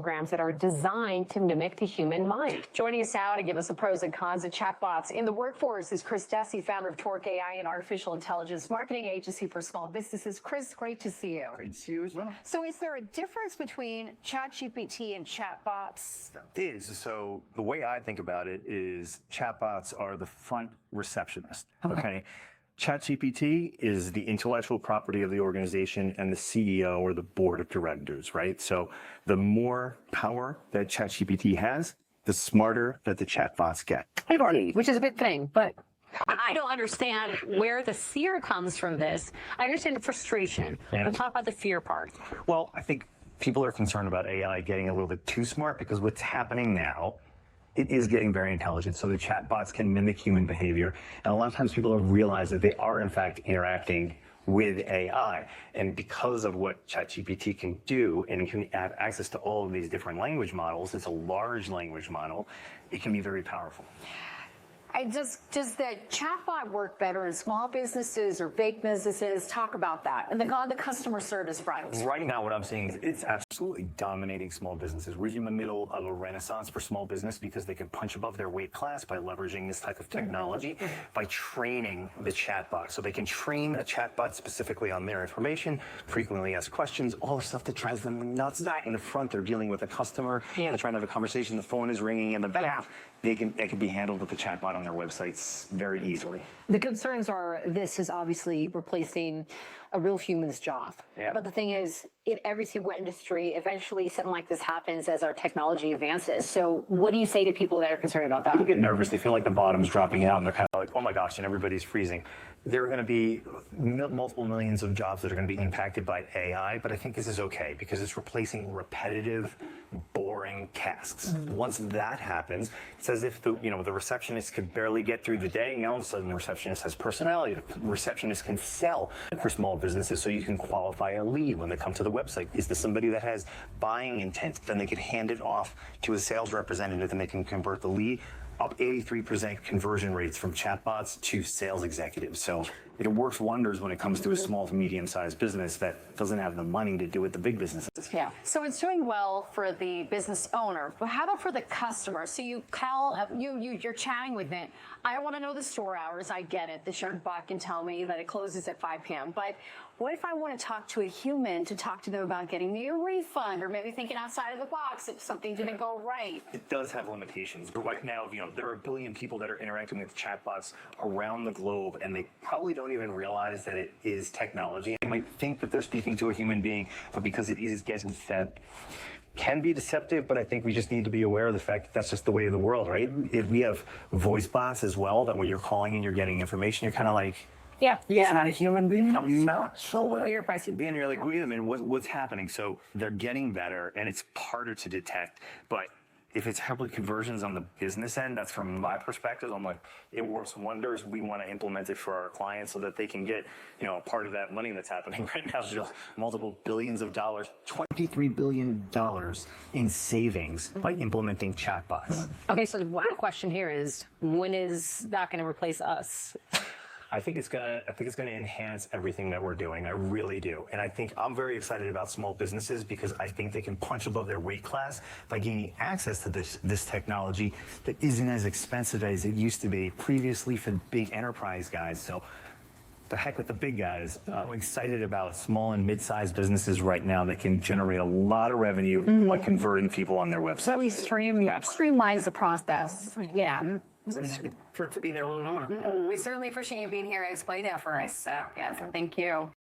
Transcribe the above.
programs that are designed to mimic the human mind. Joining us now to give us the pros and cons of chatbots in the workforce is Chris Desi, founder of Torque AI, an artificial intelligence marketing agency for small businesses. Chris, great to see you. Great to see you as well. So is there a difference between ChatGPT and chatbots? It is. So the way I think about it is chatbots are the front receptionist. Okay. ChatGPT is the intellectual property of the organization and the CEO or the board of directors, right? So the more power that ChatGPT has, the smarter that the chatbots get. Which is a good thing, but I don't understand where the fear comes from this. I understand the frustration. Yeah. Let's talk about the fear part. Well, I think people are concerned about AI getting a little bit too smart because what's happening now, it is getting very intelligent. So the chatbots can mimic human behavior. And a lot of times people don't realize that they are in fact interacting with AI. And because of what ChatGPT can do and can have access to all of these different language models, it's a large language model, it can be very powerful. Does the chatbot work better in small businesses or big businesses? Talk about that. And the customer service front. Right now, what I'm seeing is it's absolutely dominating small businesses. We're in the middle of a renaissance for small business because they can punch above their weight class by leveraging this type of technology, by training the chatbot. So they can train a chatbot specifically on their information, frequently ask questions, all the stuff that drives them nuts. In the front, they're dealing with a customer, they're trying to have a conversation, the phone is ringing, and the back, it can be handled with the chatbot on their websites very easily. The concerns are this is obviously replacing a real human's job. Yeah. But the thing is, in every single industry, eventually something like this happens as our technology advances. So what do you say to people that are concerned about that? People get nervous. They feel like the bottom's dropping out, and they're kind of like, oh my gosh, and everybody's freezing. There are going to be multiple millions of jobs that are going to be impacted by AI, but I think this is okay because it's replacing repetitive, boring tasks. Once that happens, it's as if the receptionist could barely get through the day, and all of a sudden the receptionist has personality. The receptionist can sell for small businesses, so you can qualify a lead when they come to the website. Is this somebody that has buying intent? Then they can hand it off to a sales representative, and they can convert the lead. Up 83% conversion rates from chatbots to sales executives. So it works wonders when it comes to a small to medium-sized business that doesn't have the money to do what the big businesses. Yeah. So it's doing well for the business owner, but how about for the customer? So you call, you're chatting with it. I want to know the store hours. I get it. The chatbot can tell me that it closes at 5 p.m. But what if I want to talk to a human to talk to them about getting me a refund or maybe thinking outside of the box if something didn't go right? It does have limitations. But right now, there are a billion people that are interacting with chatbots around the globe, and they probably don't even realize that it is technology. They might think that they're speaking to a human being, but because it is getting said, can be deceptive, but I think we just need to be aware of the fact that that's just the way of the world, right? If we have voice bots as well, that when you're calling and you're getting information, you're kind of like, it's not a human being. No. So you're being, you're like, wait a minute, what's happening? So they're getting better, and it's harder to detect. But if it's heavily conversions on the business end, that's from my perspective. I'm like, it works wonders. We want to implement it for our clients so that they can get, part of that money that's happening right now. Just multiple billions of dollars, $23 billion in savings by implementing chatbots. Okay, so the one question here is, when is that going to replace us? I think it's gonna enhance everything that we're doing. I really do. And I think I'm very excited about small businesses because I think they can punch above their weight class by gaining access to this technology that isn't as expensive as it used to be previously for big enterprise guys. So the heck with the big guys. I'm excited about small and mid-sized businesses right now that can generate a lot of revenue by converting people on their website. So we streamlines the process. Yeah. For it to be their own owner. We certainly appreciate you being here to explain that for us. So, thank you.